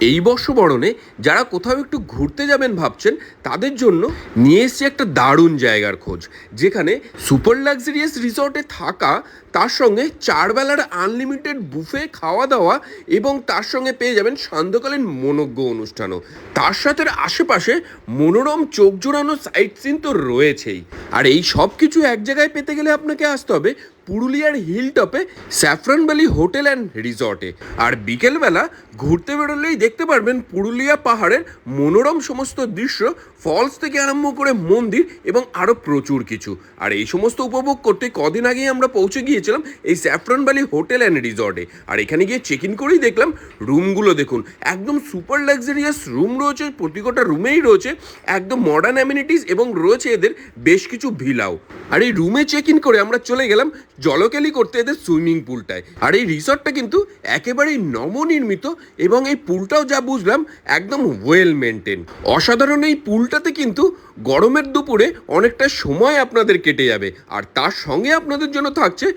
এই বর্ষবরণে যারা কোথাও একটু ঘুরতে যাবেন ভাবছেন তাদের জন্য নিয়ে এসেছি একটা দারুণ জায়গার খোঁজ, যেখানে সুপার লাক্সারিয়াস রিসর্টে থাকা, তার সঙ্গে 4 বেলার আনলিমিটেড বুফে খাওয়া দাওয়া এবং তার সঙ্গে পেয়ে যাবেন সান্ধ্যকালীন মনোজ্ঞ অনুষ্ঠানও। তার সাথে আশেপাশে মনোরম চোখ জোড়ানো সাইট সিন তো রয়েছেই। আর এই সব কিছু এক জায়গায় পেতে গেলে আপনাকে আসতে হবে পুরুলিয়ার হিল টপে স্যাফরন ভ্যালি হোটেল অ্যান্ড রিসর্টে। আর বিকেলবেলা ঘুরতে বেরোলেই দেখতে পারবেন পুরুলিয়া পাহাড়ের মনোরম সমস্ত দৃশ্য, ফলস থেকে আরম্ভ করে মন্দির এবং আরও প্রচুর কিছু। আর এই সমস্ত উপভোগ করতে কদিন আগেই আমরা পৌঁছে গিয়েছিলাম এই স্যাফরন ভ্যালি হোটেল অ্যান্ড রিসর্টে। আর এখানে গিয়ে চেক ইন করেই দেখলাম রুমগুলো দেখুন, একদম সুপার লাক্সারিয়াস রুম রয়েছে, প্রতি কটা রুমেই রয়েছে একদম মডার্ন অ্যামিনিটিস এবং রয়েছে এদের বেশ কিছু ভিলাও। আর এই রুমে চেক ইন করে আমরা চলে গেলাম জলকেলি করতে এদের সুইমিং পুলটায়। আর এই রিসর্টটা কিন্তু একেবারেই নবনির্মিত এবং এই পুলটাও যা বুঝলাম একদম ওয়েল মেনটেন। অসাধারণ এই পুলটাতে কিন্তু গরমের দুপুরে অনেকটা সময় আপনাদের কেটে যাবে। আর তার সঙ্গে আপনাদের জন্য থাকছে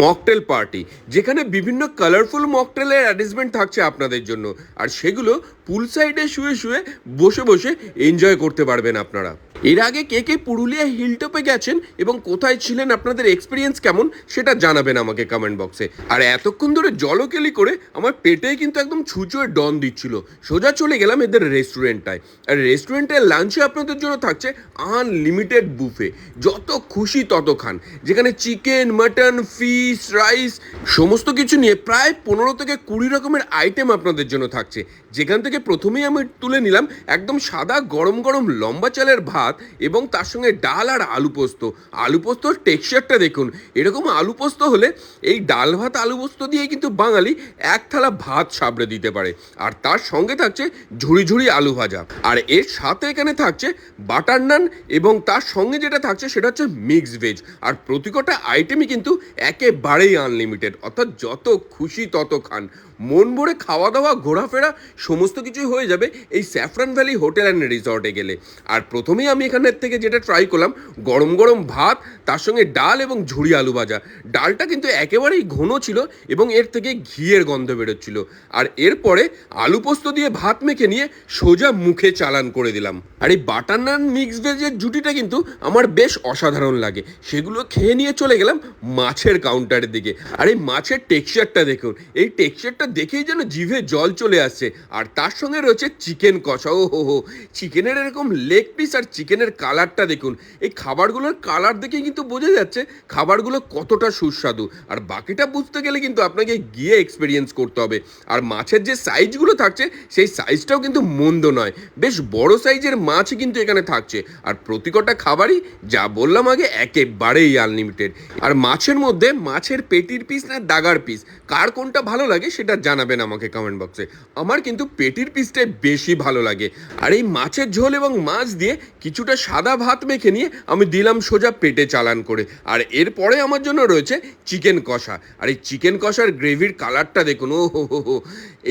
মকটেল পার্টি, যেখানে বিভিন্ন কালারফুল মকটেলের অ্যারেঞ্জমেন্ট থাকছে আপনাদের জন্য। আর সেগুলো পুল সাইডে শুয়ে শুয়ে বসে বসে এনজয় করতে পারবেন আপনারা। এর আগে কে কে পুরুলিয়া হিলটপে গেছেন এবং কোথায় ছিলেন, আপনাদের এক্সপিরিয়েন্স কেমন সেটা জানাবেন আমাকে কমেন্ট বক্সে। আর এতক্ষণ ধরে জলকেলি করে আমার পেটে কিন্তু একদম ছুঁচোয় ডন দিচ্ছিল, সোজা চলে গেলাম এদের রেস্টুরেন্টটায়। আর রেস্টুরেন্টের লাঞ্চে আপনাদের জন্য থাকছে আনলিমিটেড বুফে, যত খুশি তত খান, যেখানে চিকেন, মাটন, ফিশ, রাইস সমস্ত কিছু নিয়ে প্রায় 15 থেকে 20 রকমের আইটেম আপনাদের জন্য থাকছে। যেখান থেকে প্রথমেই আমি তুলে নিলাম একদম সাদা গরম গরম লম্বা চালের ভাত এবং তার সঙ্গে ডাল আর আলু পোস্ত। আলু পোস্তর টেক্সচারটা দেখুন, এরকম আলু পোস্ত হলে এই ডাল ভাত আলু পোস্ত দিয়ে কিন্তু বাঙালি এক থালা ভাত সাবড়ে দিতে পারে। আর তার সঙ্গে থাকছে ঝুড়ি ঝুড়ি আলু ভাজা। আর এর সাথে এখানে থাকছে বাটার নান এবং তার সঙ্গে যেটা থাকছে সেটা হচ্ছে মিক্সড ভেজ। আর প্রতিকটা আইটেমই কিন্তু একেবারেই আনলিমিটেড, অর্থাৎ যত খুশি তত খান। মন ভরে খাওয়া দাওয়া ঘোরাফেরা সমস্ত কিছুই হয়ে যাবে এই স্যাফরন ভ্যালি হোটেল অ্যান্ড রিসর্টে গেলে। আর প্রথমেই আমি এখানের থেকে যেটা ট্রাই করলাম গরম গরম ভাত, তার সঙ্গে ডাল এবং ঝুড়ি আলু ভাজা। ডালটা কিন্তু একেবারেই ঘন ছিল এবং এর থেকে ঘিয়ের গন্ধ বেরোচ্ছিল। আর এরপরে আলু পোস্ত দিয়ে ভাত মেখে নিয়ে সোজা মুখে চালান করে দিলাম। আর এই বাটার নান মিক্স ভেজের জুটিটা কিন্তু আমার বেশ অসাধারণ লাগে। সেগুলো খেয়ে নিয়ে চলে গেলাম মাছের কাউন্টারের দিকে। আর এই মাছের টেক্সচারটা দেখুন, এই টেক্সচারটা দেখেই যেন জিভে জল চলে আসছে। আর তার সঙ্গে রয়েছে চিকেন কষা। ও হো, চিকেনের এরকম লেগ পিস আর চিকেনের কালারটা দেখুন। এই খাবারগুলোর কালার দেখেই কিন্তু বোঝা যাচ্ছে খাবারগুলো কতটা সুস্বাদু। আর বাকিটা বুঝতে গেলে কিন্তু আপনাকে গিয়ে এক্সপিরিয়েন্স করতে হবে। আর মাছের যে সাইজগুলো থাকছে সেই সাইজটাও কিন্তু মন্দ নয়, বেশ বড় সাইজের মাছ কিন্তু এখানে থাকছে। আর প্রতিকটা খাবারই যা বললাম আগে একেবারেই আনলিমিটেড। আর মাছের মধ্যে মাছের পেটির পিস না দাগার পিস, কার কোনটা ভালো লাগে সেটা জানাবেন আমাকে কমেন্ট বক্সে। আমার কিন্তু পেটির পিসটাই বেশি ভালো লাগে। আর এই মাছের ঝোল এবং মাছ দিয়ে কিছুটা সাদা ভাত মেখে নিয়ে আমি দিলাম সোজা পেটে চালান করে। আর এরপরে আমার জন্য রয়েছে চিকেন কষা। আর এই চিকেন কষার গ্রেভির কালারটা দেখুন, ও হো হো হো।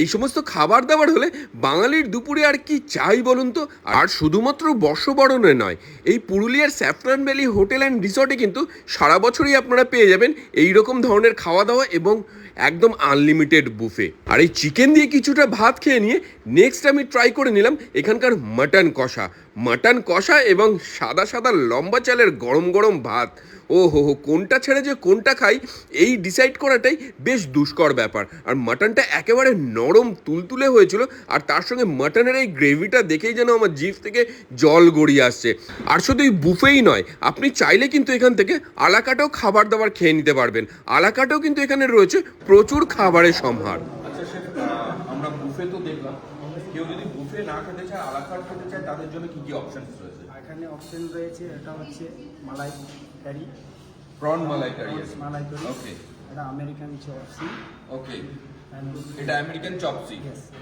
এই সমস্ত খাবার দাবার হলে বাঙালির দুপুরে আর কি চাই বলুন তো। আর শুধুমাত্র বর্ষবরণে নয়, এই পুরুলিয়ার স্যাফরন ভ্যালি হোটেল অ্যান্ড রিসর্টে কিন্তু সারা বছরই আপনারা পেয়ে যাবেন এই রকম ধরনের খাওয়া দাওয়া এবং একদম আনলিমিটেড বুফে। আর এই চিকেন দিয়ে কিছুটা ভাত খেয়ে নিয়ে নেক্সট আমি ট্রাই করে নিলাম এখানকার মাটন কষা এবং সাদা সাদা লম্বা চালের গরম গরম ভাত। ও হো হো, কোনটা ছেড়ে যে কোনটা খাই এই ডিসাইড করাটাই বেশ দুষ্কর ব্যাপার। আর মাটনটা একেবারে নরম তুলতুলে হয়েছিল। আর তার সঙ্গে মাটনের এই গ্রেভিটা দেখেই যেন আমার জিভ থেকে জল গড়িয়ে আসছে। আর শুধু এই বুফেই নয়, আপনি চাইলে কিন্তু এখান থেকে আলাকাটেও খাবার দাবার খেয়ে নিতে পারবেন। আলাকাটেও কিন্তু এখানে রয়েছে প্রচুর খাবারের সম্ভার। আচ্ছা সেটা আমরা বুফে তো দেখলাম, কেউ যদি বুফে না খেতে চায়, আলাকাট খেতে চায়, তাদের জন্য কি কি অপশনস রয়েছে? এখানে অপশন রয়েছে, এটা হচ্ছে মালাই কারি, প্রন মালাই কারি আছে, মালাই কারি, ওকে, এটা আমেরিকান চপসি, ওকে, এটা আমেরিকান চপসি,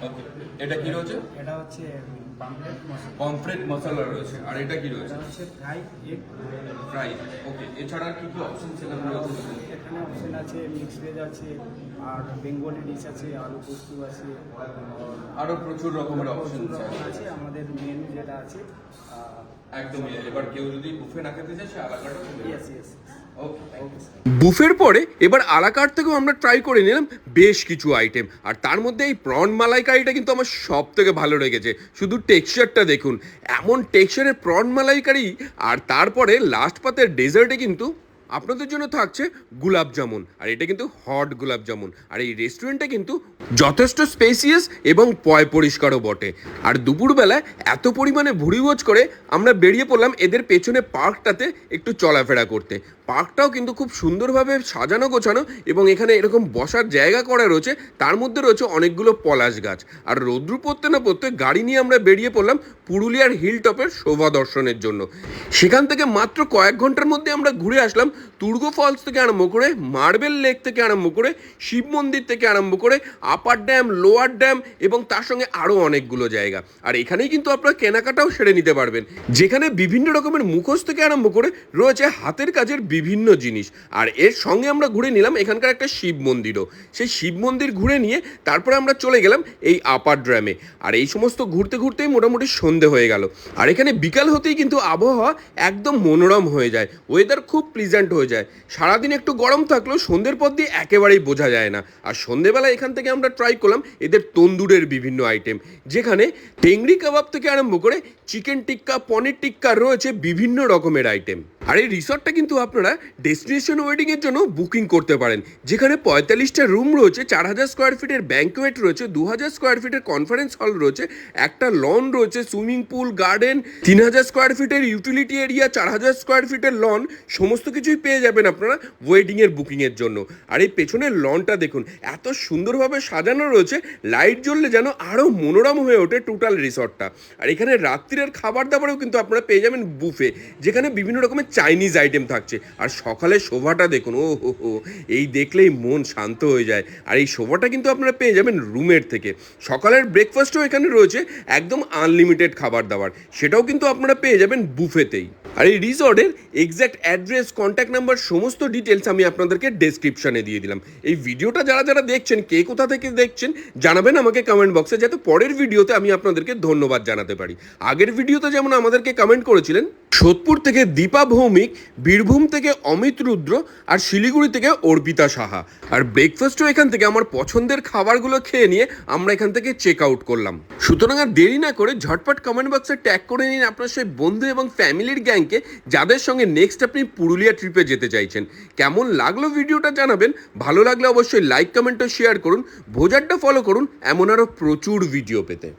ওকে, এটা কি রয়েছে? এটা হচ্ছে পমফ্রেট মশলা, পমফ্রেট মশলা রয়েছে। আর এটা কি রয়েছে? এটা হচ্ছে ফ্রাই এগ ফ্রাই, ওকে। এছাড়া আর কি কি অপশনস এখানে রয়েছে? এখানে অপশন আছে মিক্স ভেজ আছে, আর বেঙ্গলি ডিশ আছে, আলু পোস্ত আছে, আরো প্রচুর রকমের প্রচুর অপশনস রকম আছে। আছে। আমাদের মেনু যেটা আছে একদমই। এবার কেউ যদি বুফে না খেতে চায় সে আলাকাটও ইয়েস ইয়েস বুফের পরে এবার আলাকার্ট থেকেও আমরা ট্রাই করে নিলাম বেশ কিছু আইটেম, আর তার মধ্যে এই প্রন মালাইকারিটা কিন্তু আমার সব থেকে ভালো লেগেছে। শুধু টেক্সচারটা দেখুন, এমন টেক্সচারের প্রন মালাইকারি। আর তারপরে লাস্ট পাতের ডেজার্টে কিন্তু আপনাদের জন্য থাকছে গুলাব জামুন, আর এটা কিন্তু হট গুলাব জামুন। আর এই রেস্টুরেন্টটা কিন্তু যথেষ্ট স্পেসিয়াস এবং পয় পরিষ্কারও বটে। আর দুপুরবেলায় এত পরিমাণে ভুড়িভোজ করে আমরা বেরিয়ে পড়লাম এদের পেছনে পার্কটাতে একটু চলাফেরা করতে। পার্কটাও কিন্তু খুব সুন্দরভাবে সাজানো গোছানো, এবং এখানে এরকম বসার জায়গা করা রয়েছে, তার মধ্যে রয়েছে অনেকগুলো পলাশ গাছ। আর রৌদ্র পড়তে না পড়তে গাড়ি নিয়ে আমরা বেরিয়ে পড়লাম পুরুলিয়ার হিল টপের শোভা দর্শনের জন্য। সেখান থেকে মাত্র কয়েক ঘন্টার মধ্যে আমরা ঘুরে আসলাম তুর্গো ফলস থেকে আরম্ভ করে, মার্বেল লেক থেকে আরম্ভ করে, শিব মন্দির থেকে আরম্ভ করে, আপার ড্যাম, লোয়ার ড্যাম, এবং তার সঙ্গে আরও অনেকগুলো জায়গা। আর এখানেই কিন্তু আপনারা কেনাকাটাও সেরে নিতে পারবেন, যেখানে বিভিন্ন রকমের মুখোশ থেকে আরম্ভ করে রয়েছে হাতের কাজের বিভিন্ন জিনিস। আর এর সঙ্গে আমরা ঘুরে নিলাম এখানকার একটা শিব মন্দিরও। সেই শিব মন্দির ঘুরে নিয়ে তারপরে আমরা চলে গেলাম এই আপার ড্যামে। আর এই সমস্ত ঘুরতে ঘুরতেই মোটামুটি সন্ধে হয়ে গেল। আর এখানে বিকাল হতেই কিন্তু আবহাওয়া একদম মনোরম হয়ে যায়, ওয়েদার খুব প্লিজেন্ট হয়ে যায়। সারাদিন একটু গরম থাকলেও সন্ধ্যের পর দিয়ে একেবারেই বোঝা যায় না। আর সন্ধেবেলা এখান থেকে আমরা ট্রাই করলাম এদের তন্দুরের বিভিন্ন আইটেম, যেখানে টেংরি কাবাব থেকে আরম্ভ করে চিকেন টিক্কা, পনির টিক্কা, রয়েছে বিভিন্ন রকমের আইটেম। আর এই রিসর্টটা কিন্তু আপনারা ডেস্টিনেশন ওয়েডিংয়ের জন্য বুকিং করতে পারেন, যেখানে 45টা রুম রয়েছে, 4000 স্কোয়ার ফিটের ব্যাঙ্কোয়েট রয়েছে, 2000 স্কোয়ার ফিটের কনফারেন্স হল রয়েছে, একটা লন রয়েছে, সুইমিং পুল, গার্ডেন, 3000 স্কোয়ার ফিটের ইউটিলিটি এরিয়া, 4000 স্কোয়ার ফিটের লন, সমস্ত কিছুই পেয়ে যাবেন আপনারা ওয়েডিংয়ের বুকিংয়ের জন্য। আর এই পেছনের লনটা দেখুন, এত সুন্দরভাবে সাজানো রয়েছে, লাইট জ্বললে যেন আরও মনোরম হয়ে ওঠে টোটাল রিসর্টটা। আর এখানে রাত্রির খাবার দাবারেও কিন্তু আপনারা পেয়ে যাবেন বুফে, যেখানে বিভিন্ন রকমের চাইনিজ আইটেম থাকছে। আর সকালে শোভাটা দেখুন, ও হো হো, এই দেখলেই মন শান্ত হয়ে যায়। আর এই শোভাটা কিন্তু আপনারা পেয়ে যাবেন রুমের থেকে। সকালের ব্রেকফাস্টও এখানে রয়েছে, একদম আনলিমিটেড খাবার দাবার, সেটাও কিন্তু আপনারা পেয়ে যাবেন বুফেতেই। আর এই রিসর্টের এক্স্যাক্ট অ্যাড্রেস, কন্ট্যাক্ট নাম্বার, সমস্ত ডিটেলস আমি আপনাদেরকে ডেসক্রিপশনে দিয়ে দিলাম। এই ভিডিওটা যারা যারা দেখছেন, কে কোথা থেকে দেখছেন জানাবেন আমাকে কমেন্ট বক্সে, যাতে পরের ভিডিওতে আমি আপনাদেরকে ধন্যবাদ জানাতে পারি। আগের ভিডিওতে যেমন আমাদেরকে কমেন্ট করেছিলেন সোদপুর থেকে দীপা ভৌমিক, বীরভূম থেকে অমিত রুদ্র, আর শিলিগুড়ি থেকে অর্পিতা সাহা। আর ব্রেকফাস্টও এখান থেকে আমার পছন্দের খাবারগুলো খেয়ে নিয়ে আমরা এখান থেকে চেক আউট করলাম। সুতরাং আর দেরি না করে ঝটপট কমেন্ট বক্সে ট্যাগ করে নিন আপনার সেই বন্ধু এবং ফ্যামিলির গ্যাংকে, যাদের সঙ্গে নেক্সট আপনি পুরুলিয়া ট্রিপে যেতে চাইছেন। কেমন লাগলো ভিডিওটা জানাবেন, ভালো লাগলে অবশ্যই লাইক, কমেন্ট ও শেয়ার করুন। ভোজারটা ফলো করুন এমন আরও প্রচুর ভিডিও পেতে।